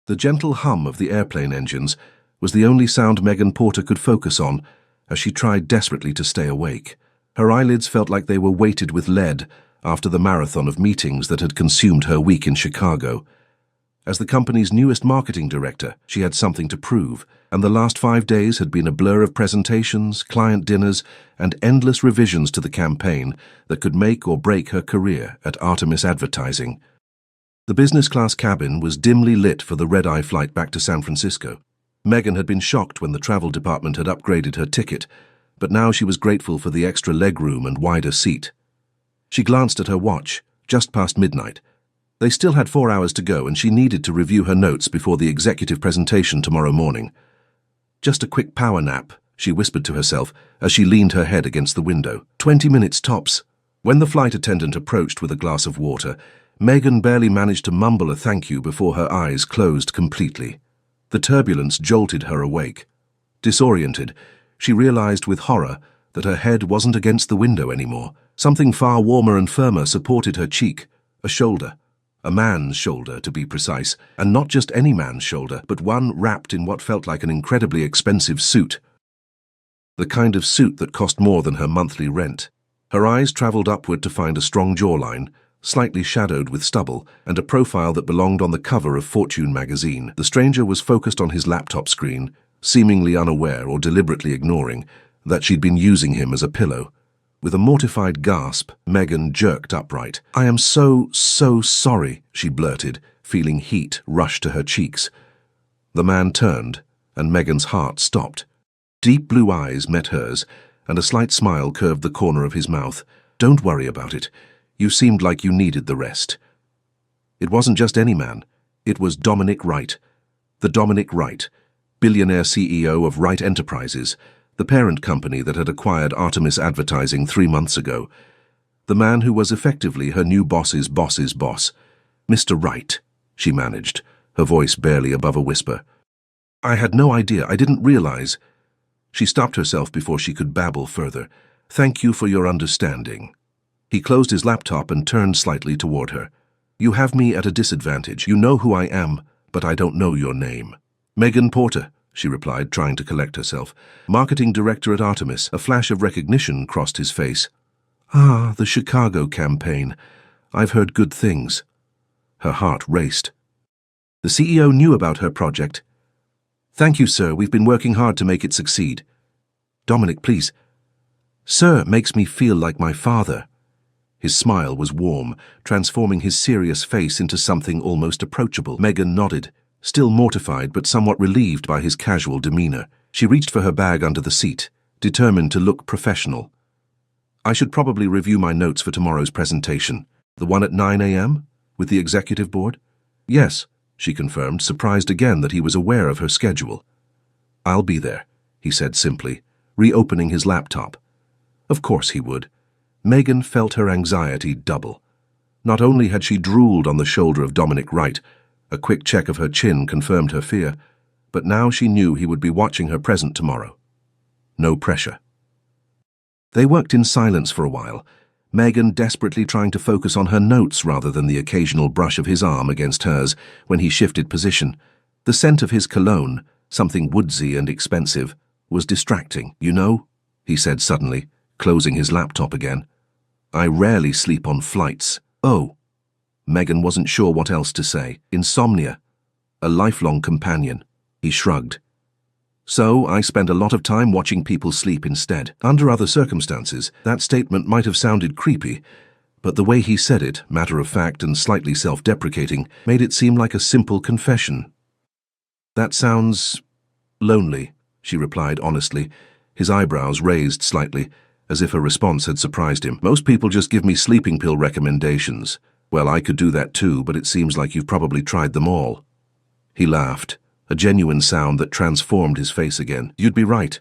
The gentle hum of the airplane engines was the only sound Megan Porter could focus on as she tried desperately to stay awake. Her eyelids felt like they were weighted with lead after the marathon of meetings that had consumed her week in Chicago. As the company's newest marketing director, she had something to prove, and the last 5 days had been a blur of presentations, client dinners, and endless revisions to the campaign that could make or break her career at Artemis Advertising. The business-class cabin was dimly lit for the red-eye flight back to San Francisco. Megan had been shocked when the travel department had upgraded her ticket, but now she was grateful for the extra legroom and wider seat. She glanced at her watch, just past midnight. They still had 4 hours to go, and she needed to review her notes before the executive presentation tomorrow morning. Just a quick power nap, she whispered to herself as she leaned her head against the window. 20 minutes tops. When the flight attendant approached with a glass of water, Megan barely managed to mumble a thank you before her eyes closed completely. The turbulence jolted her awake. Disoriented, she realized with horror that her head wasn't against the window anymore. Something far warmer and firmer supported her cheek, a shoulder. A man's shoulder, to be precise, and not just any man's shoulder, but one wrapped in what felt like an incredibly expensive suit. The kind of suit that cost more than her monthly rent. Her eyes traveled upward to find a strong jawline, slightly shadowed with stubble, and a profile that belonged on the cover of Fortune magazine. The stranger was focused on his laptop screen, seemingly unaware or deliberately ignoring that she'd been using him as a pillow. With a mortified gasp, Megan jerked upright. "I am so sorry," she blurted, feeling heat rush to her cheeks. The man turned, and Megan's heart stopped. Deep blue eyes met hers, and a slight smile curved the corner of his mouth. "Don't worry about it. You seemed like you needed the rest." It wasn't just any man. It was Dominic Wright. The Dominic Wright, billionaire CEO of Wright Enterprises, the parent company that had acquired Artemis Advertising 3 months ago. The man who was effectively her new boss's boss's boss. "Mr. Wright," she managed, her voice barely above a whisper. "I had no idea. I didn't realize." She stopped herself before she could babble further. "Thank you for your understanding." He closed his laptop and turned slightly toward her. "You have me at a disadvantage. You know who I am, but I don't know your name." "Megan Porter," she replied, trying to collect herself. "Marketing director at Artemis." A flash of recognition crossed his face. "Ah, the Chicago campaign. I've heard good things." Her heart raced. The CEO knew about her project. "Thank you, sir. We've been working hard to make it succeed." "Dominic, please." "Sir makes me feel like my father." His smile was warm, transforming his serious face into something almost approachable. Megan nodded, still mortified but somewhat relieved by his casual demeanor. She reached for her bag under the seat, determined to look professional. "I should probably review my notes for tomorrow's presentation. The one at 9 a.m. with the executive board?" "Yes," she confirmed, surprised again that he was aware of her schedule. "I'll be there," he said simply, reopening his laptop. Of course he would. Megan felt her anxiety double. Not only had she drooled on the shoulder of Dominic Wright, a quick check of her chin confirmed her fear, but now she knew he would be watching her present tomorrow. No pressure. They worked in silence for a while, Megan desperately trying to focus on her notes rather than the occasional brush of his arm against hers when he shifted position. The scent of his cologne, something woodsy and expensive, was distracting. "You know," he said suddenly, closing his laptop again, "I rarely sleep on flights." "Oh." Megan wasn't sure what else to say. "Insomnia. A lifelong companion." He shrugged. "So I spend a lot of time watching people sleep instead." Under other circumstances, that statement might have sounded creepy, but the way he said it, matter-of-fact and slightly self-deprecating, made it seem like a simple confession. "That sounds lonely," she replied honestly, his eyebrows raised slightly, as if her response had surprised him. "Most people just give me sleeping pill recommendations. Well, I could do that too, but it seems like you've probably tried them all." He laughed, a genuine sound that transformed his face again. "You'd be right."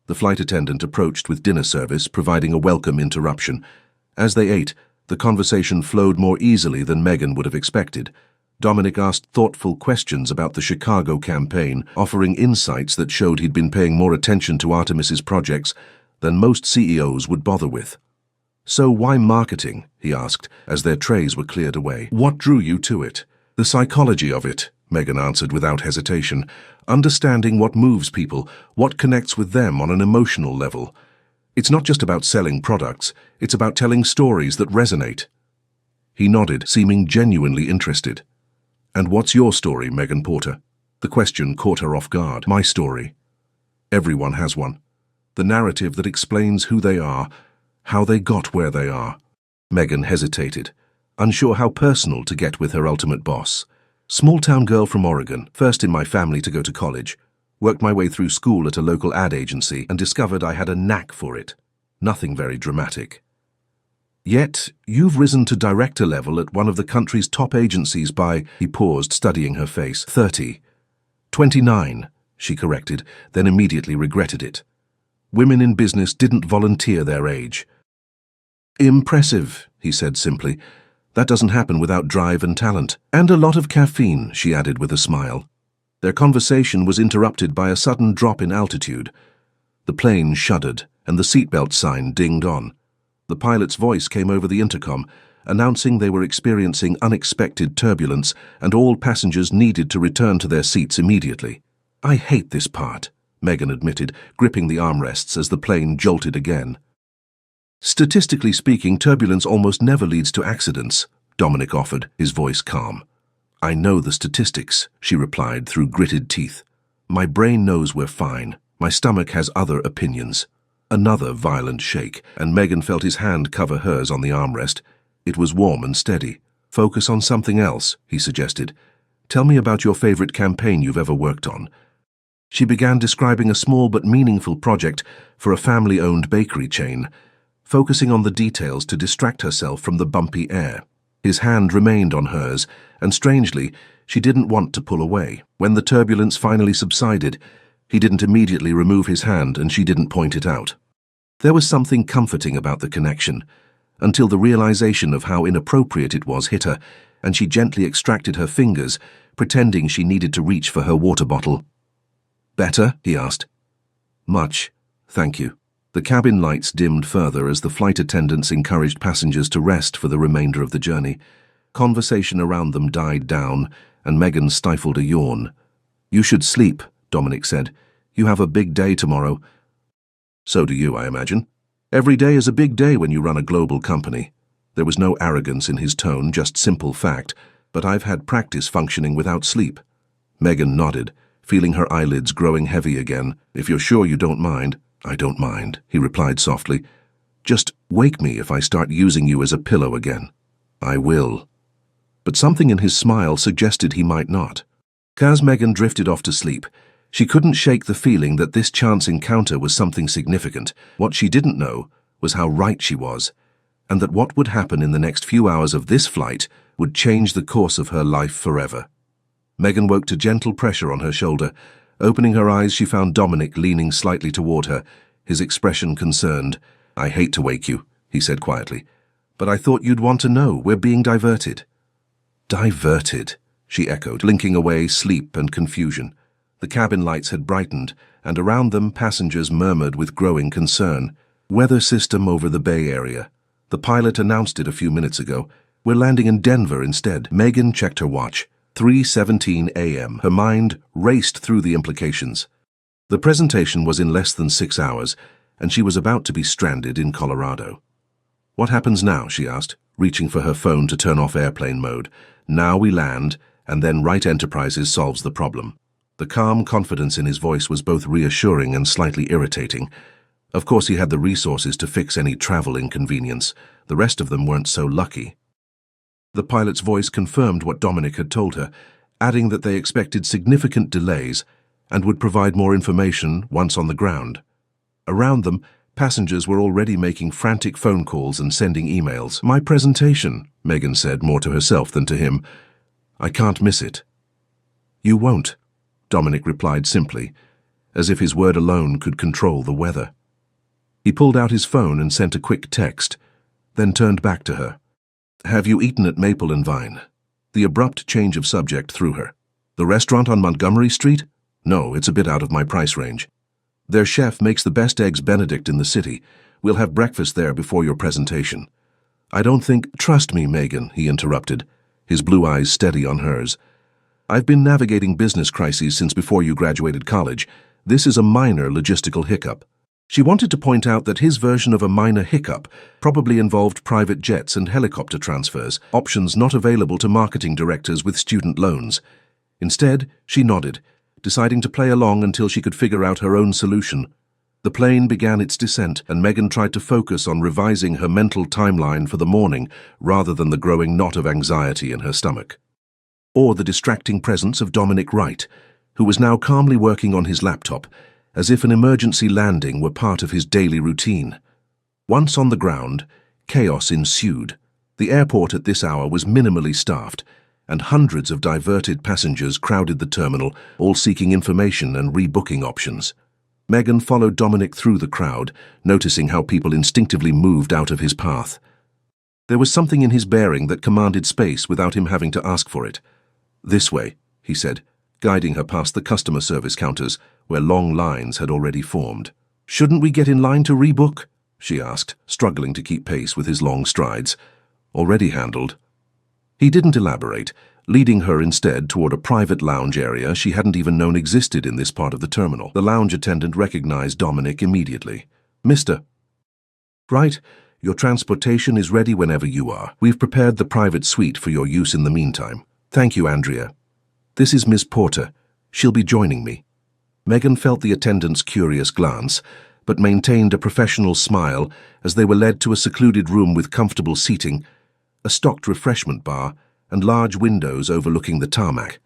The flight attendant approached with dinner service, providing a welcome interruption. As they ate, the conversation flowed more easily than Megan would have expected. Dominic asked thoughtful questions about the Chicago campaign, offering insights that showed he'd been paying more attention to Artemis's projects than most CEOs would bother with. "So why marketing?" he asked, as their trays were cleared away. "What drew you to it?" "The psychology of it," Megan answered without hesitation, understanding what moves people, what connects with them on an emotional level. It's not just about selling products, it's about telling stories that resonate. He nodded, seeming genuinely interested. And what's your story, Megan Porter? The question caught her off guard. My story. Everyone has one. The narrative that explains who they are, how they got where they are. Megan hesitated, unsure how personal to get with her ultimate boss. Small-town girl from Oregon, first in my family to go to college. Worked my way through school at a local ad agency and discovered I had a knack for it. Nothing very dramatic. Yet, you've risen to director level at one of the country's top agencies by, he paused, studying her face, 30. 29, she corrected, then immediately regretted it. Women in business didn't volunteer their age. Impressive, he said simply. That doesn't happen without drive and talent. And a lot of caffeine, she added with a smile. Their conversation was interrupted by a sudden drop in altitude. The plane shuddered, and the seatbelt sign dinged on. The pilot's voice came over the intercom, announcing they were experiencing unexpected turbulence and all passengers needed to return to their seats immediately. I hate this part, Megan admitted, gripping the armrests as the plane jolted again. Statistically speaking, turbulence almost never leads to accidents, Dominic offered, his voice calm. I know the statistics, she replied through gritted teeth. My brain knows we're fine. My stomach has other opinions. Another violent shake, and Megan felt his hand cover hers on the armrest. It was warm and steady. Focus on something else, he suggested. Tell me about your favorite campaign you've ever worked on. She began describing a small but meaningful project for a family-owned bakery chain, focusing on the details to distract herself from the bumpy air. His hand remained on hers, and strangely, she didn't want to pull away. When the turbulence finally subsided, he didn't immediately remove his hand and she didn't point it out. There was something comforting about the connection, until the realization of how inappropriate it was hit her, and she gently extracted her fingers, pretending she needed to reach for her water bottle. Better? He asked. Much, thank you. The cabin lights dimmed further as the flight attendants encouraged passengers to rest for the remainder of the journey. Conversation around them died down, and Megan stifled a yawn. You should sleep, Dominic said. You have a big day tomorrow. So do you, I imagine. Every day is a big day when you run a global company. There was no arrogance in his tone, just simple fact, but I've had practice functioning without sleep. Megan nodded, feeling her eyelids growing heavy again. If you're sure you don't mind. I don't mind, he replied softly. Just wake me if I start using you as a pillow again. I will. But something in his smile suggested he might not. As Megan drifted off to sleep, she couldn't shake the feeling that this chance encounter was something significant. What she didn't know was how right she was, and that what would happen in the next few hours of this flight would change the course of her life forever. Megan woke to gentle pressure on her shoulder. Opening her eyes, she found Dominic leaning slightly toward her, his expression concerned. I hate to wake you, he said quietly, but I thought you'd want to know. We're being diverted. Diverted, she echoed, blinking away sleep and confusion. The cabin lights had brightened, and around them passengers murmured with growing concern. Weather system over the Bay Area. The pilot announced it a few minutes ago. We're landing in Denver instead. Megan checked her watch. 3:17 a.m. Her mind raced through the implications. The presentation was in less than 6 hours, and she was about to be stranded in Colorado. What happens now, she asked, reaching for her phone to turn off airplane mode. Now we land, and then Wright Enterprises solves the problem. The calm confidence in his voice was both reassuring and slightly irritating. Of course, he had the resources to fix any travel inconvenience. The rest of them weren't so lucky. The pilot's voice confirmed what Dominic had told her, adding that they expected significant delays and would provide more information once on the ground. Around them, passengers were already making frantic phone calls and sending emails. My presentation, Megan said, more to herself than to him. I can't miss it. You won't, Dominic replied simply, as if his word alone could control the weather. He pulled out his phone and sent a quick text, then turned back to her. Have you eaten at Maple and Vine? The abrupt change of subject threw her. The restaurant on Montgomery Street? No, it's a bit out of my price range. Their chef makes the best eggs Benedict in the city. We'll have breakfast there before your presentation. I don't think— Trust me, Megan, he interrupted, his blue eyes steady on hers. I've been navigating business crises since before you graduated college. This is a minor logistical hiccup. She wanted to point out that his version of a minor hiccup probably involved private jets and helicopter transfers, options not available to marketing directors with student loans. Instead, she nodded, deciding to play along until she could figure out her own solution. The plane began its descent, and Megan tried to focus on revising her mental timeline for the morning rather than the growing knot of anxiety in her stomach. Or the distracting presence of Dominic Wright, who was now calmly working on his laptop, as if an emergency landing were part of his daily routine. Once on the ground, chaos ensued. The airport at this hour was minimally staffed, and hundreds of diverted passengers crowded the terminal, all seeking information and rebooking options. Megan followed Dominic through the crowd, noticing how people instinctively moved out of his path. There was something in his bearing that commanded space without him having to ask for it. "This way," he said, guiding her past the customer service counters, where long lines had already formed. "Shouldn't we get in line to rebook?" she asked, struggling to keep pace with his long strides. "Already handled." He didn't elaborate, leading her instead toward a private lounge area she hadn't even known existed in this part of the terminal. The lounge attendant recognized Dominic immediately. "Mr. Wright, your transportation is ready whenever you are. We've prepared the private suite for your use in the meantime." "Thank you, Andrea. This is Miss Porter. She'll be joining me." Megan felt the attendant's curious glance, but maintained a professional smile as they were led to a secluded room with comfortable seating, a stocked refreshment bar, and large windows overlooking the tarmac.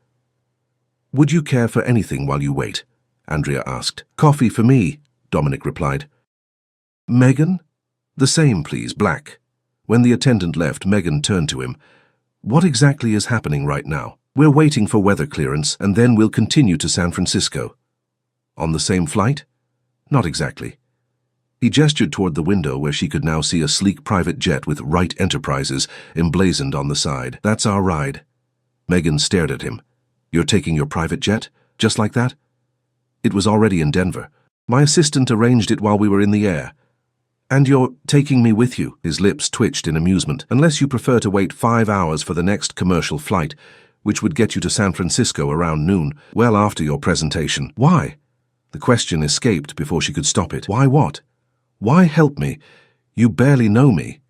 "Would you care for anything while you wait?" Andrea asked. "Coffee for me," Dominic replied. "Megan?" "The same, please, black." When the attendant left, Megan turned to him. "What exactly is happening right now?" "We're waiting for weather clearance, and then we'll continue to San Francisco." "On the same flight?" "Not exactly." He gestured toward the window where she could now see a sleek private jet with Wright Enterprises emblazoned on the side. "That's our ride." Megan stared at him. "You're taking your private jet? Just like that?" "It was already in Denver. My assistant arranged it while we were in the air." "And you're taking me with you?" His lips twitched in amusement. "Unless you prefer to wait 5 hours for the next commercial flight, which would get you to San Francisco around noon, well after your presentation." "Why?" The question escaped before she could stop it. "Why what? Why help me? You barely know me."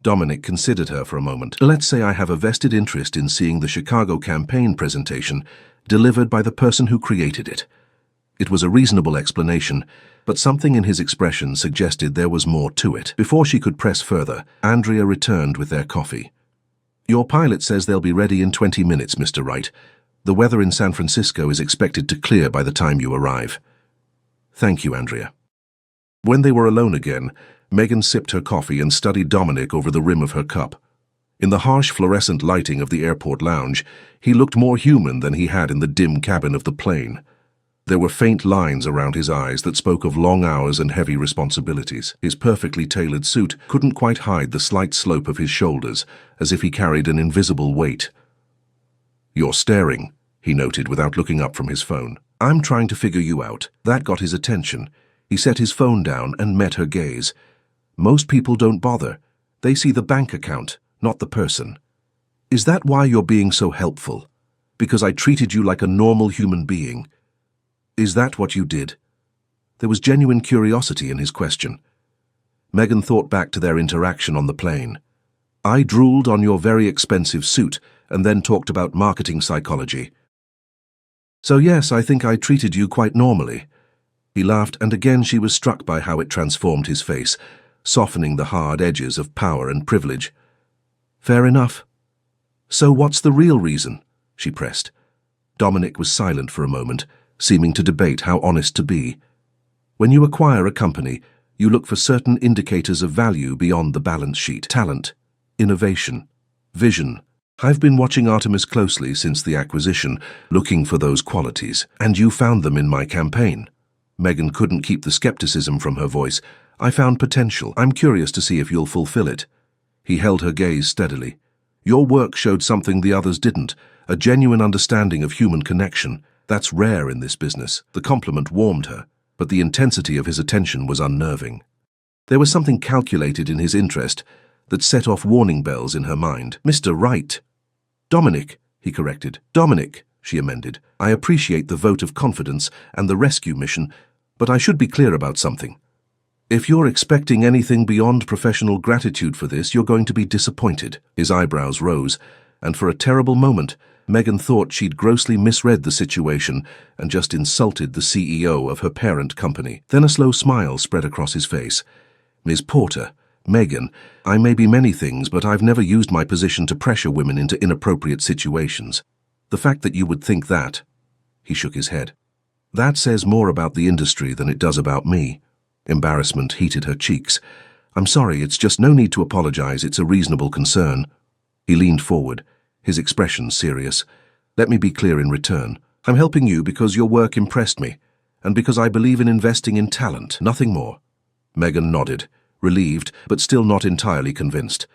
Dominic considered her for a moment. "Let's say I have a vested interest in seeing the Chicago campaign presentation delivered by the person who created it." It was a reasonable explanation, but something in his expression suggested there was more to it. Before she could press further, Andrea returned with their coffee. "Your pilot says they'll be ready in 20 minutes, Mr. Wright. The weather in San Francisco is expected to clear by the time you arrive." "Thank you, Andrea." When they were alone again, Megan sipped her coffee and studied Dominic over the rim of her cup. In the harsh fluorescent lighting of the airport lounge, he looked more human than he had in the dim cabin of the plane. There were faint lines around his eyes that spoke of long hours and heavy responsibilities. His perfectly tailored suit couldn't quite hide the slight slope of his shoulders, as if he carried an invisible weight. "You're staring," he noted without looking up from his phone. "I'm trying to figure you out." That got his attention. He set his phone down and met her gaze. "Most people don't bother. They see the bank account, not the person." "Is that why you're being so helpful? Because I treated you like a normal human being? Is that what you did?" There was genuine curiosity in his question. Megan thought back to their interaction on the plane. "I drooled on your very expensive suit and then talked about marketing psychology. So yes, I think I treated you quite normally." He laughed, and again she was struck by how it transformed his face, softening the hard edges of power and privilege. "Fair enough." "So what's the real reason?" she pressed. Dominic was silent for a moment, seeming to debate how honest to be. "When you acquire a company, you look for certain indicators of value beyond the balance sheet. Talent, innovation, vision. I've been watching Artemis closely since the acquisition, looking for those qualities, and you found them in my campaign." Megan couldn't keep the skepticism from her voice. "I found potential. I'm curious to see if you'll fulfill it." He held her gaze steadily. "Your work showed something the others didn't, a genuine understanding of human connection. That's rare in this business." The compliment warmed her, but the intensity of his attention was unnerving. There was something calculated in his interest that set off warning bells in her mind. "Mr. Wright." "Dominic," he corrected. "Dominic." she amended. "I appreciate the vote of confidence and the rescue mission, but I should be clear about something. If you're expecting anything beyond professional gratitude for this, you're going to be disappointed." His eyebrows rose, and for a terrible moment, Megan thought she'd grossly misread the situation and just insulted the CEO of her parent company. Then a slow smile spread across his face. "Ms. Porter, Megan, I may be many things, but I've never used my position to pressure women into inappropriate situations. The fact that you would think that—" He shook his head. "That says more about the industry than it does about me." Embarrassment heated her cheeks. "I'm sorry, it's just no need to apologize. It's a reasonable concern." He leaned forward, his expression serious. "Let me be clear in return. I'm helping you because your work impressed me, and because I believe in investing in talent, nothing more." Megan nodded, relieved, but still not entirely convinced.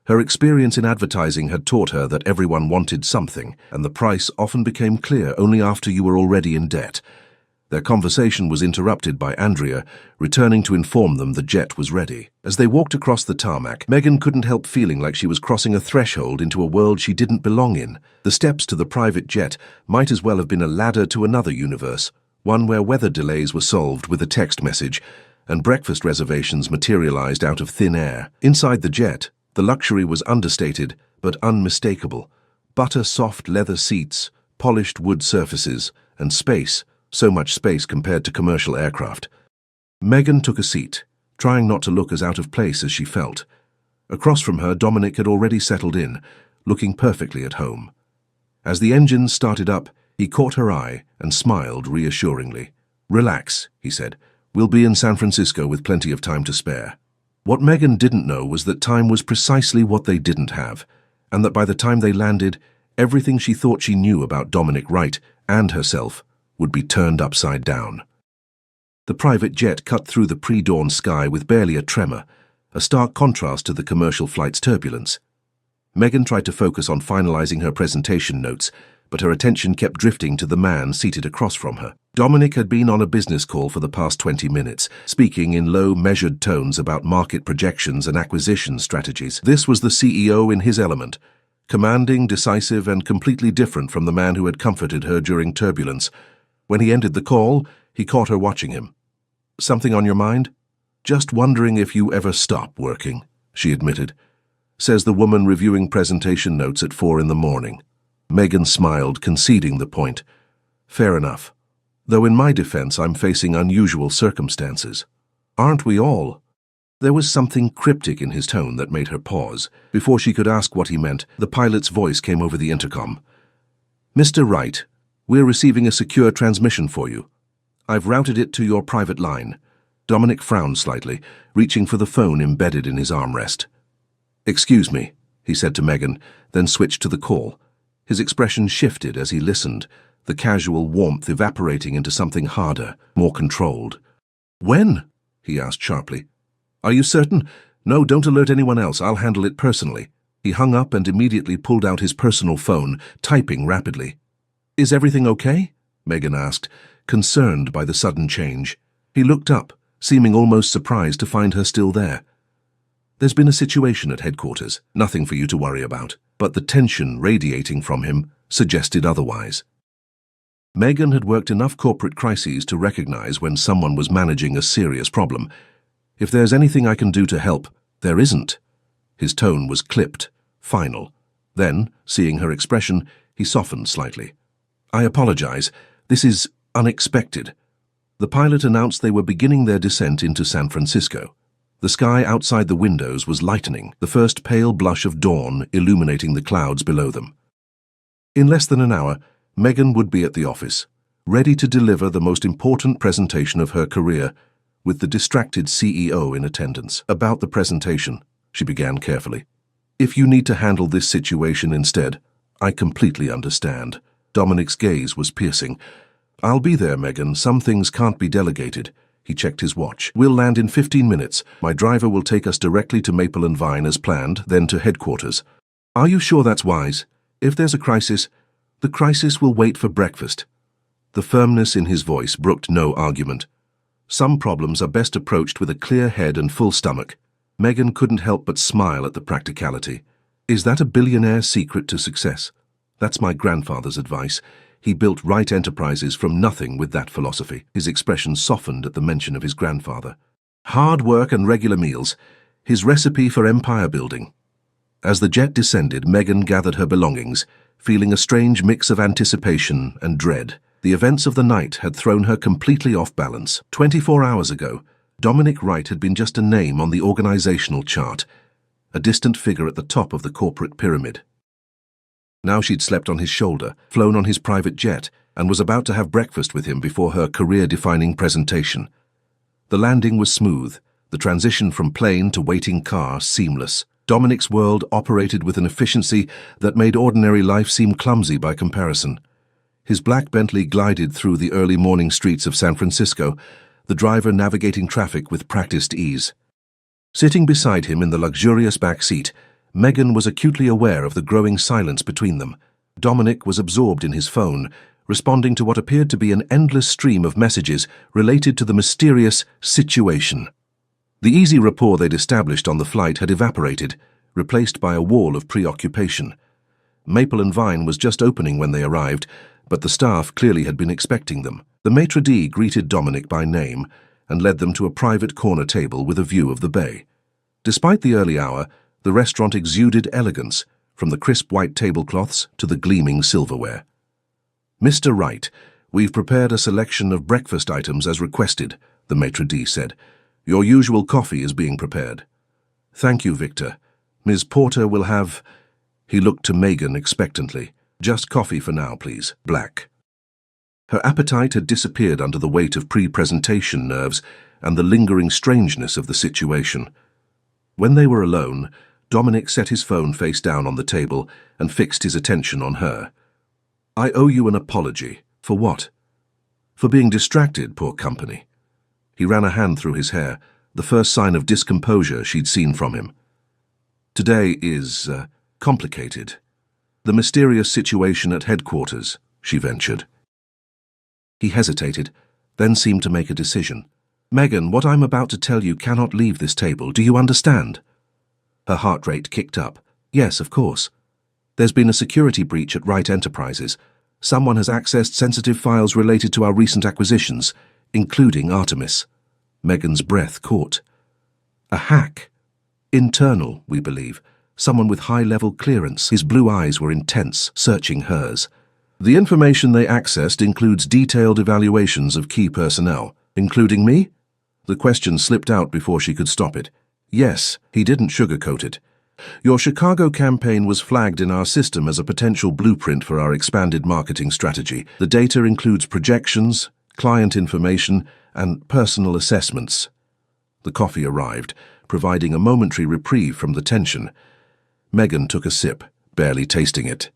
Her experience in advertising had taught her that everyone wanted something, and the price often became clear only after you were already in debt. Their conversation was interrupted by Andrea, returning to inform them the jet was ready. As they walked across the tarmac, Megan couldn't help feeling like she was crossing a threshold into a world she didn't belong in. The steps to the private jet might as well have been a ladder to another universe, one where weather delays were solved with a text message, and breakfast reservations materialized out of thin air. Inside the jet, the luxury was understated but unmistakable. Butter-soft leather seats, polished wood surfaces, and space. So much space compared to commercial aircraft. Megan took a seat, trying not to look as out of place as she felt. Across from her, Dominic had already settled in, looking perfectly at home. As the engines started up, he caught her eye and smiled reassuringly. "Relax," he said. "We'll be in San Francisco with plenty of time to spare." What Megan didn't know was that time was precisely what they didn't have, and that by the time they landed, everything she thought she knew about Dominic Wright and herself would be turned upside down. The private jet cut through the pre-dawn sky with barely a tremor, a stark contrast to the commercial flight's turbulence. Megan tried to focus on finalizing her presentation notes, but her attention kept drifting to the man seated across from her. Dominic had been on a business call for the past 20 minutes, speaking in low, measured tones about market projections and acquisition strategies. This was the CEO in his element, commanding, decisive, and completely different from the man who had comforted her during turbulence. When he ended the call, he caught her watching him. "Something on your mind?" "Just wondering if you ever stop working," she admitted. Says the woman reviewing presentation notes at 4 in the morning. Megan smiled, conceding the point. "Fair enough. Though in my defense, I'm facing unusual circumstances." "Aren't we all?" There was something cryptic in his tone that made her pause. Before she could ask what he meant, the pilot's voice came over the intercom. "Mr. Wright, we're receiving a secure transmission for you. I've routed it to your private line." Dominic frowned slightly, reaching for the phone embedded in his armrest. "Excuse me," he said to Megan, then switched to the call. His expression shifted as he listened, the casual warmth evaporating into something harder, more controlled. "When?" he asked sharply. "Are you certain?" "No, don't alert anyone else. I'll handle it personally." He hung up and immediately pulled out his personal phone, typing rapidly. "Is everything okay?" Megan asked, concerned by the sudden change. He looked up, seeming almost surprised to find her still there. "There's been a situation at headquarters, nothing for you to worry about," but the tension radiating from him suggested otherwise. Megan had worked enough corporate crises to recognize when someone was managing a serious problem. "If there's anything I can do to help, there isn't." His tone was clipped, final. Then, seeing her expression, he softened slightly. "I apologize. This is unexpected." The pilot announced they were beginning their descent into San Francisco. The sky outside the windows was lightening, the first pale blush of dawn illuminating the clouds below them. In less than an hour, Megan would be at the office, ready to deliver the most important presentation of her career, with the distracted CEO in attendance. "About the presentation," she began carefully. "If you need to handle this situation instead, I completely understand." Dominic's gaze was piercing. "I'll be there, Megan. Some things can't be delegated." He checked his watch. "We'll land in 15 minutes. My driver will take us directly to Maple and Vine as planned, then to headquarters." "Are you sure that's wise? If there's a crisis, the crisis will wait for breakfast." The firmness in his voice brooked no argument. Some problems are best approached with a clear head and full stomach. Megan couldn't help but smile at the practicality. "Is that a billionaire's secret to success?" "That's my grandfather's advice. He built Wright Enterprises from nothing with that philosophy. His expression softened at the mention of his grandfather. Hard work and regular meals, his recipe for empire building. As the jet descended, Megan gathered her belongings, feeling a strange mix of anticipation and dread. The events of the night had thrown her completely off balance. 24 hours ago, Dominic Wright had been just a name on the organizational chart, a distant figure at the top of the corporate pyramid. Now she'd slept on his shoulder, flown on his private jet, and was about to have breakfast with him before her career-defining presentation. The landing was smooth, the transition from plane to waiting car seamless. Dominic's world operated with an efficiency that made ordinary life seem clumsy by comparison. His black Bentley glided through the early morning streets of San Francisco, the driver navigating traffic with practiced ease. Sitting beside him in the luxurious back seat, Megan was acutely aware of the growing silence between them. Dominic was absorbed in his phone, responding to what appeared to be an endless stream of messages related to the mysterious situation. The easy rapport they'd established on the flight had evaporated, replaced by a wall of preoccupation. Maple and Vine was just opening when they arrived, but the staff clearly had been expecting them. The maitre d' greeted Dominic by name and led them to a private corner table with a view of the bay. Despite the early hour, the restaurant exuded elegance, from the crisp white tablecloths to the gleaming silverware. "Mr. Wright, we've prepared a selection of breakfast items as requested," the maitre d' said. "Your usual coffee is being prepared." "Thank you, Victor. Ms. Porter will have—" He looked to Megan expectantly. "Just coffee for now, please. Black." Her appetite had disappeared under the weight of pre-presentation nerves and the lingering strangeness of the situation. When they were alone, Dominic set his phone face down on the table and fixed his attention on her. "I owe you an apology." "For what?" "For being distracted, poor company." He ran a hand through his hair, the first sign of discomposure she'd seen from him. "Today is, complicated. The mysterious situation at headquarters," she ventured. He hesitated, then seemed to make a decision. "Megan, what I'm about to tell you cannot leave this table. Do you understand?" Her heart rate kicked up. "Yes, of course. There's been a security breach at Wright Enterprises. Someone has accessed sensitive files related to our recent acquisitions, including Artemis." Megan's breath caught. "A hack? Internal, we believe. Someone with high-level clearance." His blue eyes were intense, searching hers. "The information they accessed includes detailed evaluations of key personnel, including me?" The question slipped out before she could stop it. "Yes," he didn't sugarcoat it. "Your Chicago campaign was flagged in our system as a potential blueprint for our expanded marketing strategy. The data includes projections, client information, and personal assessments." The coffee arrived, providing a momentary reprieve from the tension. Megan took a sip, barely tasting it.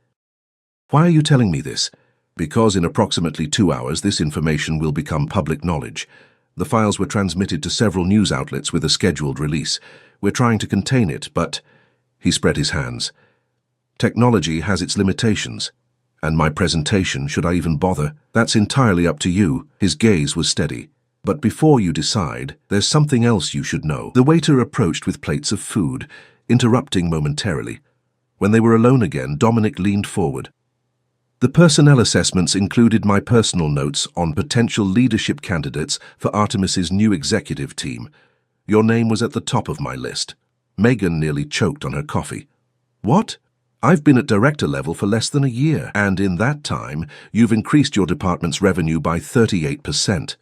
"Why are you telling me this?" "Because in approximately 2 hours this information will become public knowledge. The files were transmitted to several news outlets with a scheduled release. We're trying to contain it, but—" He spread his hands. "Technology has its limitations. And my presentation, should I even bother? That's entirely up to you." His gaze was steady. "But before you decide, there's something else you should know." The waiter approached with plates of food, interrupting momentarily. When they were alone again, Dominic leaned forward. "The personnel assessments included my personal notes on potential leadership candidates for Artemis's new executive team. Your name was at the top of my list." Megan nearly choked on her coffee. "What? I've been at director level for less than a year, and in that time, you've increased your department's revenue by 38%.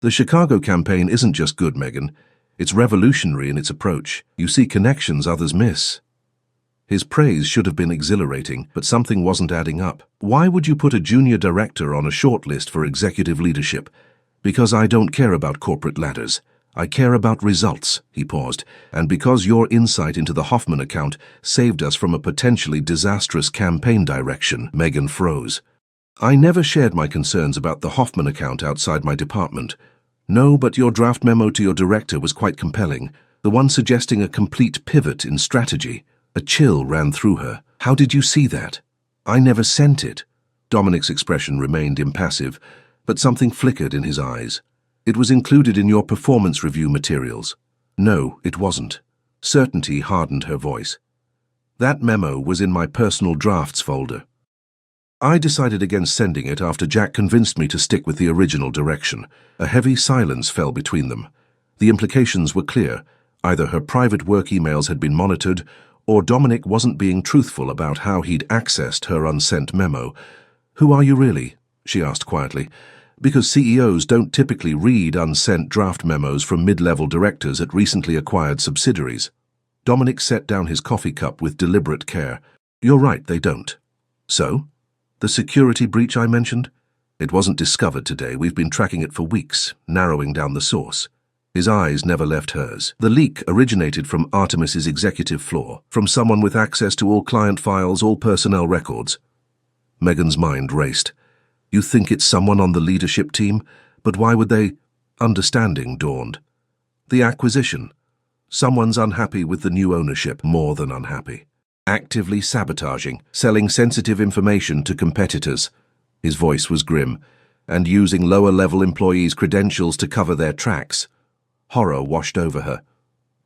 The Chicago campaign isn't just good, Megan. It's revolutionary in its approach. You see connections others miss." His praise should have been exhilarating, but something wasn't adding up. "Why would you put a junior director on a shortlist for executive leadership?" "Because I don't care about corporate ladders. I care about results," he paused, "and because your insight into the Hoffman account saved us from a potentially disastrous campaign direction." Megan froze. "I never shared my concerns about the Hoffman account outside my department." "No, but your draft memo to your director was quite compelling, the one suggesting a complete pivot in strategy." A chill ran through her. "How did you see that?" "I never sent it." Dominic's expression remained impassive, but something flickered in his eyes. "It was included in your performance review materials." "No, it wasn't." Certainty hardened her voice. "That memo was in my personal drafts folder." I decided against sending it after Jack convinced me to stick with the original direction. A heavy silence fell between them. The implications were clear. Either her private work emails had been monitored, or Dominic wasn't being truthful about how he'd accessed her unsent memo. "Who are you really?" she asked quietly. "Because CEOs don't typically read unsent draft memos from mid-level directors at recently acquired subsidiaries." Dominic set down his coffee cup with deliberate care. "You're right, they don't." "So? The security breach I mentioned? It wasn't discovered today. We've been tracking it for weeks, narrowing down the source." His eyes never left hers. "The leak originated from Artemis's executive floor, from someone with access to all client files, all personnel records." Megan's mind raced. "You think it's someone on the leadership team? But why would they—" Understanding dawned. "The acquisition. Someone's unhappy with the new ownership, more than unhappy. Actively sabotaging, selling sensitive information to competitors." His voice was grim. "And using lower-level employees' credentials to cover their tracks." Horror washed over her.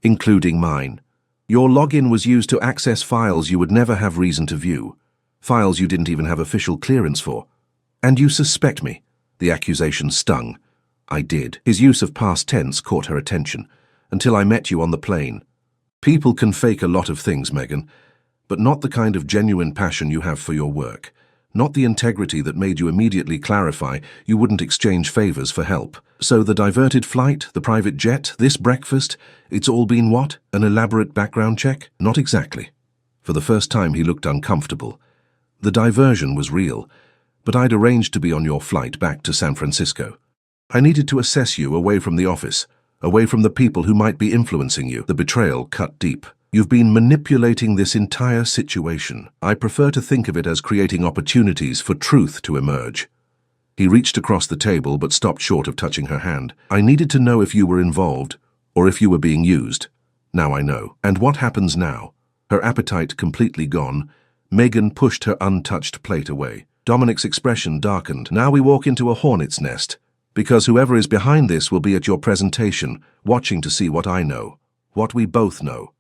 "Including mine. Your login was used to access files you would never have reason to view. Files you didn't even have official clearance for. And you suspect me." The accusation stung. "I did." His use of past tense caught her attention. "Until I met you on the plane." "People can fake a lot of things, Megan, but not the kind of genuine passion you have for your work. Not the integrity that made you immediately clarify you wouldn't exchange favors for help. So the diverted flight, the private jet, this breakfast, it's all been what? An elaborate background check? Not exactly." For the first time he looked uncomfortable. "The diversion was real, but I'd arranged to be on your flight back to San Francisco. I needed to assess you away from the office, away from the people who might be influencing you." The betrayal cut deep. "You've been manipulating this entire situation. I prefer to think of it as creating opportunities for truth to emerge." He reached across the table but stopped short of touching her hand. "I needed to know if you were involved, or if you were being used. Now I know. And what happens now?" Her appetite completely gone, Megan pushed her untouched plate away. Dominic's expression darkened. "Now we walk into a hornet's nest, because whoever is behind this will be at your presentation, watching to see what I know, what we both know."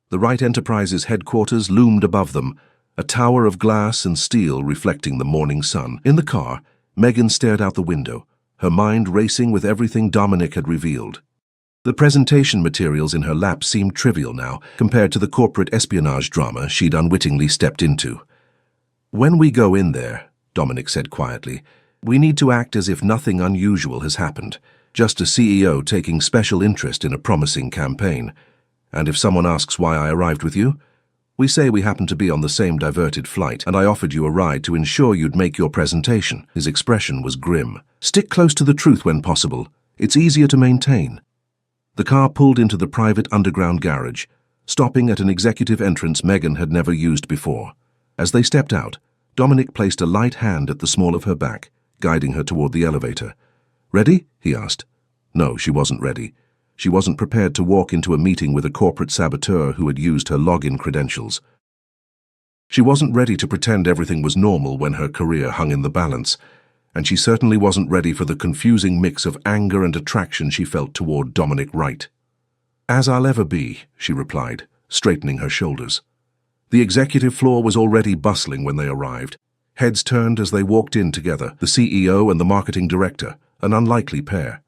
The Wright Enterprises headquarters loomed above them, a tower of glass and steel reflecting the morning sun. In the car, Megan stared out the window, her mind racing with everything Dominic had revealed. The presentation materials in her lap seemed trivial now, compared to the corporate espionage drama she'd unwittingly stepped into. "When we go in there," Dominic said quietly, "we need to act as if nothing unusual has happened, just a CEO taking special interest in a promising campaign. And if someone asks why I arrived with you, we say we happened to be on the same diverted flight, and I offered you a ride to ensure you'd make your presentation." His expression was grim. "Stick close to the truth when possible. It's easier to maintain." The car pulled into the private underground garage, stopping at an executive entrance Megan had never used before. As they stepped out, Dominic placed a light hand at the small of her back, guiding her toward the elevator. "Ready?" he asked. No, she wasn't ready. She wasn't prepared to walk into a meeting with a corporate saboteur who had used her login credentials. She wasn't ready to pretend everything was normal when her career hung in the balance, and she certainly wasn't ready for the confusing mix of anger and attraction she felt toward Dominic Wright. "As I'll ever be," she replied, straightening her shoulders. The executive floor was already bustling when they arrived. Heads turned as they walked in together, the CEO and the marketing director, an unlikely pair.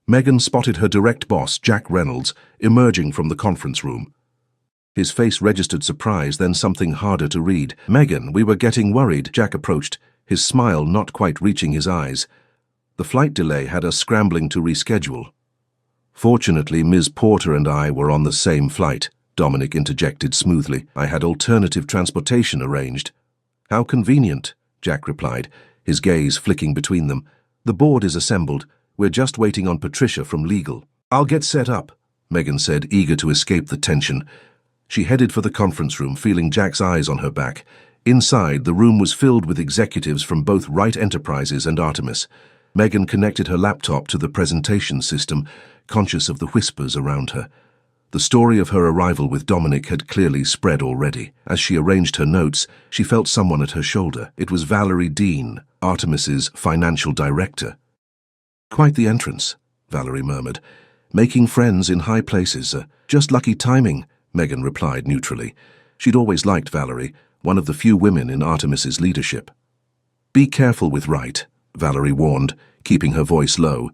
Megan spotted her direct boss, Jack Reynolds, emerging from the conference room. His face registered surprise, then something harder to read. "Megan, we were getting worried," Jack approached, his smile not quite reaching his eyes. "The flight delay had us scrambling to reschedule." "Fortunately, Ms. Porter and I were on the same flight," Dominic interjected smoothly. "I had alternative transportation arranged." "How convenient," Jack replied, his gaze flicking between them. "The board is assembled. We're just waiting on Patricia from legal." "I'll get set up," Megan said, eager to escape the tension. She headed for the conference room, feeling Jack's eyes on her back. Inside, the room was filled with executives from both Wright Enterprises and Artemis. Megan connected her laptop to the presentation system, conscious of the whispers around her. The story of her arrival with Dominic had clearly spread already. As she arranged her notes, she felt someone at her shoulder. It was Valerie Dean, Artemis's financial director. "Quite the entrance," Valerie murmured. "Making friends in high places. Just lucky timing," Megan replied neutrally. She'd always liked Valerie, one of the few women in Artemis's leadership. "Be careful with Wright," Valerie warned, keeping her voice low.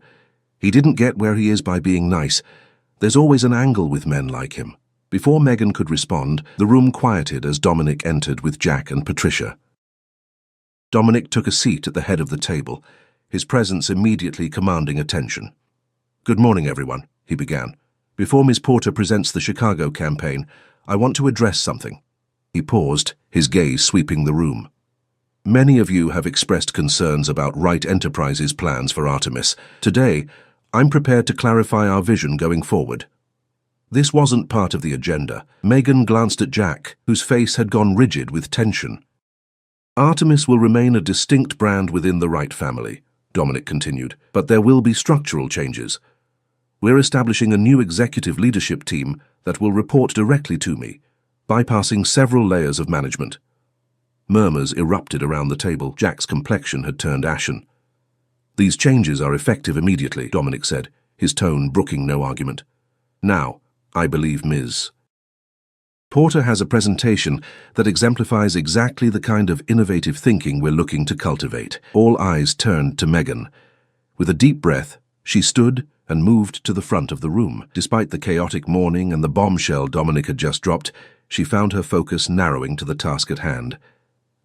"He didn't get where he is by being nice. There's always an angle with men like him." Before Megan could respond, the room quieted as Dominic entered with Jack and Patricia. Dominic took a seat at the head of the table, his presence immediately commanding attention. "Good morning, everyone," he began. "Before Ms. Porter presents the Chicago campaign, I want to address something." He paused, his gaze sweeping the room. "Many of you have expressed concerns about Wright Enterprises' plans for Artemis. Today, I'm prepared to clarify our vision going forward." This wasn't part of the agenda. Megan glanced at Jack, whose face had gone rigid with tension. "Artemis will remain a distinct brand within the Wright family," Dominic continued, "but there will be structural changes. We're establishing a new executive leadership team that will report directly to me, bypassing several layers of management." Murmurs erupted around the table. Jack's complexion had turned ashen. "These changes are effective immediately," Dominic said, his tone brooking no argument. "Now, I believe Ms. Porter has a presentation that exemplifies exactly the kind of innovative thinking we're looking to cultivate." All eyes turned to Megan. With a deep breath, she stood and moved to the front of the room. Despite the chaotic morning and the bombshell Dominic had just dropped, she found her focus narrowing to the task at hand.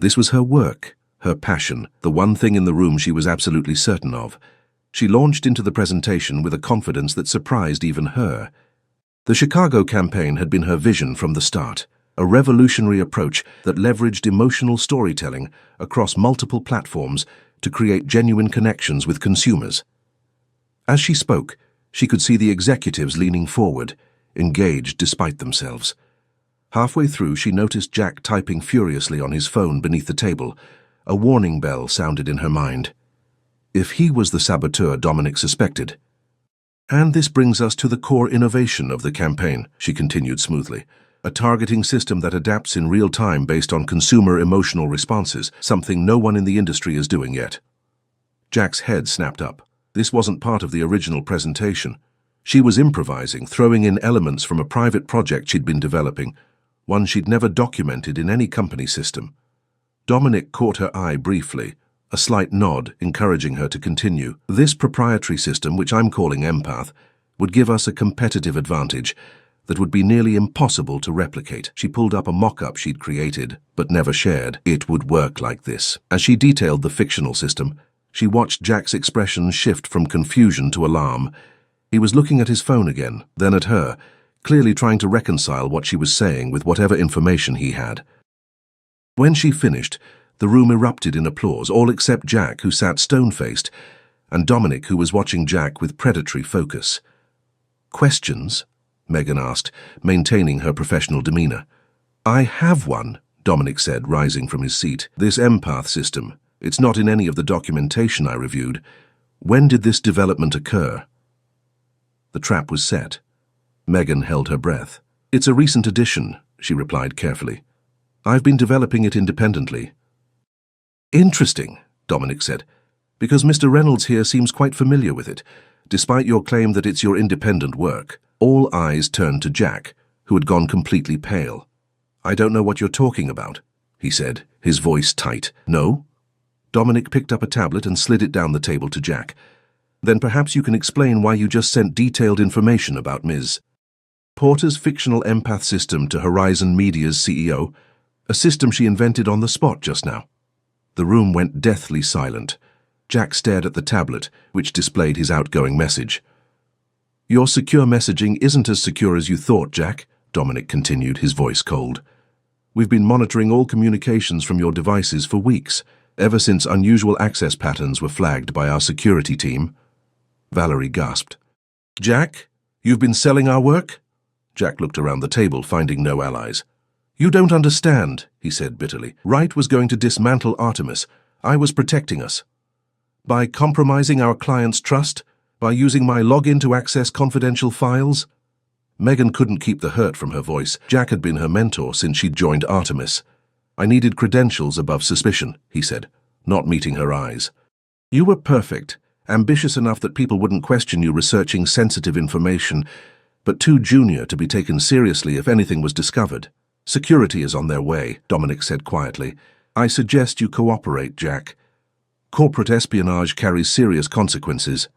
This was her work, her passion, the one thing in the room she was absolutely certain of. She launched into the presentation with a confidence that surprised even her. The Chicago campaign had been her vision from the start, a revolutionary approach that leveraged emotional storytelling across multiple platforms to create genuine connections with consumers. As she spoke, she could see the executives leaning forward, engaged despite themselves. Halfway through, she noticed Jack typing furiously on his phone beneath the table. A warning bell sounded in her mind. If he was the saboteur Dominic suspected. "And this brings us to the core innovation of the campaign," she continued smoothly. "A targeting system that adapts in real time based on consumer emotional responses, something no one in the industry is doing yet." Jack's head snapped up. This wasn't part of the original presentation. She was improvising, throwing in elements from a private project she'd been developing, one she'd never documented in any company system. Dominic caught her eye briefly, a slight nod encouraging her to continue. "This proprietary system, which I'm calling Empath, would give us a competitive advantage that would be nearly impossible to replicate." She pulled up a mock-up she'd created, but never shared. It would work like this. As she detailed the fictional system, she watched Jack's expression shift from confusion to alarm. He was looking at his phone again, then at her, clearly trying to reconcile what she was saying with whatever information he had. When she finished, the room erupted in applause, all except Jack, who sat stone-faced, and Dominic, who was watching Jack with predatory focus. "Questions?" Megan asked, maintaining her professional demeanor. "I have one," Dominic said, rising from his seat. "This Empath system, it's not in any of the documentation I reviewed. When did this development occur?" The trap was set. Megan held her breath. "It's a recent addition," she replied carefully. "I've been developing it independently." "Interesting," Dominic said, "because Mr. Reynolds here seems quite familiar with it, despite your claim that it's your independent work." All eyes turned to Jack, who had gone completely pale. "I don't know what you're talking about," he said, his voice tight. "No?" Dominic picked up a tablet and slid it down the table to Jack. "Then perhaps you can explain why you just sent detailed information about Ms. Porter's fictional Empath system to Horizon Media's CEO, a system she invented on the spot just now." The room went deathly silent. Jack stared at the tablet, which displayed his outgoing message. "Your secure messaging isn't as secure as you thought, Jack," Dominic continued, his voice cold. "We've been monitoring all communications from your devices for weeks, ever since unusual access patterns were flagged by our security team." Valerie gasped. "Jack, you've been selling our work?" Jack looked around the table, finding no allies. "You don't understand," he said bitterly. "Wright was going to dismantle Artemis. I was protecting us. By compromising our client's trust? By using my login to access confidential files?" Megan couldn't keep the hurt from her voice. Jack had been her mentor since she'd joined Artemis. "I needed credentials above suspicion," he said, not meeting her eyes. "You were perfect, ambitious enough that people wouldn't question you researching sensitive information, but too junior to be taken seriously if anything was discovered. Security is on their way, Dominic said quietly. I suggest you cooperate, Jack. Corporate espionage carries serious consequences.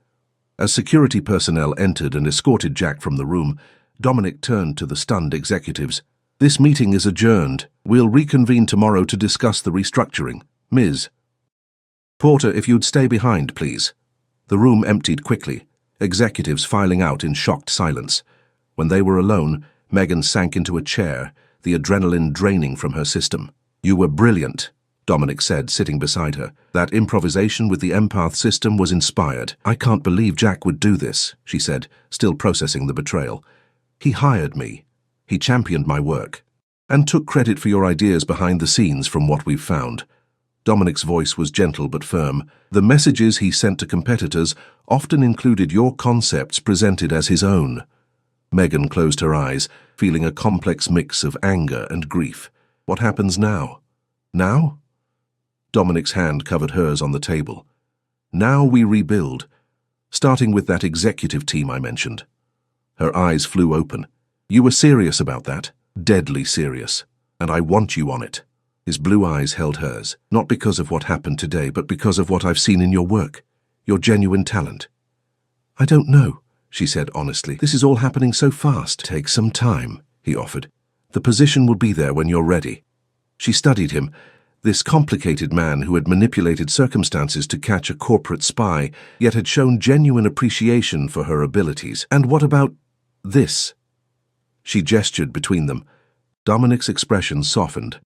As security personnel entered and escorted Jack from the room, Dominic turned to the stunned executives. This meeting is adjourned. We'll reconvene tomorrow to discuss the restructuring. Ms. Porter, if you'd stay behind, please. The room emptied quickly, executives filing out in shocked silence. When they were alone, Megan sank into a chair, the adrenaline draining from her system. You were brilliant, Dominic said, sitting beside her. That improvisation with the empath system was inspired. I can't believe Jack would do this, she said, still processing the betrayal. He hired me. He championed my work. And took credit for your ideas behind the scenes from what we've found. Dominic's voice was gentle but firm. The messages he sent to competitors often included your concepts presented as his own. Megan closed her eyes, feeling a complex mix of anger and grief. What happens now? Now? Dominic's hand covered hers on the table. Now we rebuild, starting with that executive team I mentioned. Her eyes flew open. You were serious about that? Deadly serious. And I want you on it. His blue eyes held hers, not because of what happened today, but because of what I've seen in your work, your genuine talent. I don't know, she said honestly. This is all happening so fast. Take some time, he offered. The position will be there when you're ready. She studied him, this complicated man who had manipulated circumstances to catch a corporate spy, yet had shown genuine appreciation for her abilities. And what about this? She gestured between them. Dominic's expression softened.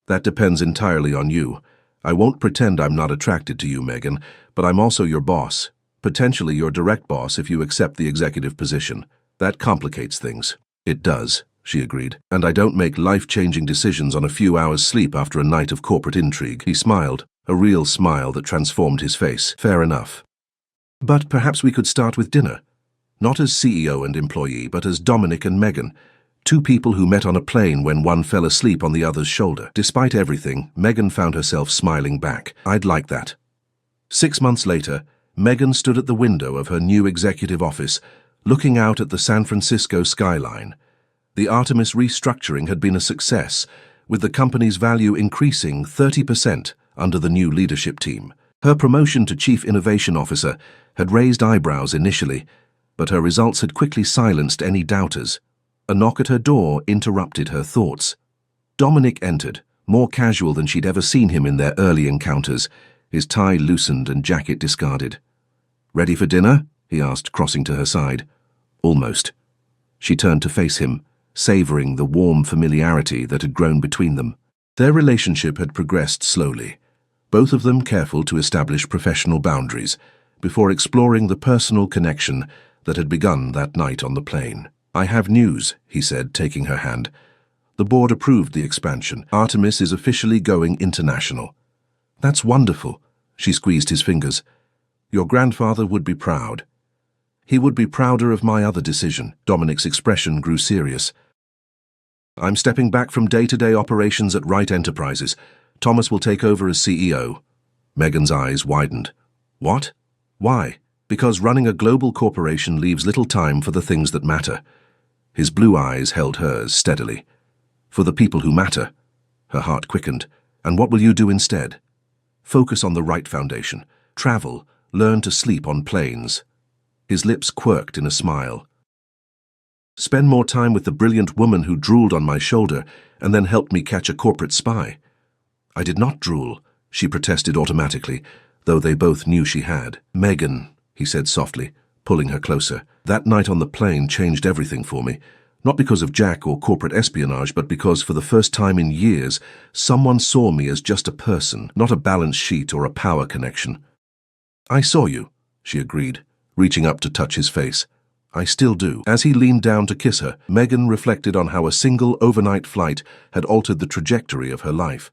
That depends entirely on you. I won't pretend I'm not attracted to you, Megan, but I'm also your boss. Potentially your direct boss if you accept the executive position. That complicates things. It does, she agreed. And I don't make life-changing decisions on a few hours' sleep after a night of corporate intrigue. He smiled, a real smile that transformed his face. Fair enough. But perhaps we could start with dinner. Not as CEO and employee, but as Dominic and Megan. Two people who met on a plane when one fell asleep on the other's shoulder. Despite everything, Megan found herself smiling back. I'd like that. 6 months later, Megan stood at the window of her new executive office, looking out at the San Francisco skyline. The Artemis restructuring had been a success, with the company's value increasing 30% under the new leadership team. Her promotion to Chief Innovation Officer had raised eyebrows initially, but her results had quickly silenced any doubters. A knock at her door interrupted her thoughts. Dominic entered, more casual than she'd ever seen him in their early encounters, his tie loosened and jacket discarded. "Ready for dinner?" he asked, crossing to her side. Almost. She turned to face him, savoring the warm familiarity that had grown between them. Their relationship had progressed slowly, both of them careful to establish professional boundaries, before exploring the personal connection that had begun that night on the plane. "I have news," he said, taking her hand. "The board approved the expansion. Artemis is officially going international." "That's wonderful," she squeezed his fingers. "Your grandfather would be proud." "He would be prouder of my other decision." Dominic's expression grew serious. "I'm stepping back from day-to-day operations at Wright Enterprises. Thomas will take over as CEO. Megan's eyes widened. "What? Why?" "Because running a global corporation leaves little time for the things that matter." His blue eyes held hers steadily. "For the people who matter." Her heart quickened. "And what will you do instead?" "Focus on the right foundation. Travel. Learn to sleep on planes." His lips quirked in a smile. "Spend more time with the brilliant woman who drooled on my shoulder and then helped me catch a corporate spy." "I did not drool," she protested automatically, though they both knew she had. "Megan," he said softly, pulling her closer. "That night on the plane changed everything for me. Not because of Jack or corporate espionage, but because for the first time in years, someone saw me as just a person, not a balance sheet or a power connection." "I saw you," she agreed, reaching up to touch his face. "I still do." As he leaned down to kiss her, Megan reflected on how a single overnight flight had altered the trajectory of her life.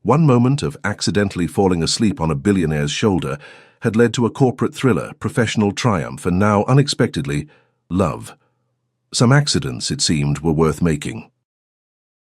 One moment of accidentally falling asleep on a billionaire's shoulder had led to a corporate thriller, professional triumph, and now, unexpectedly, love. Some accidents, it seemed, were worth making.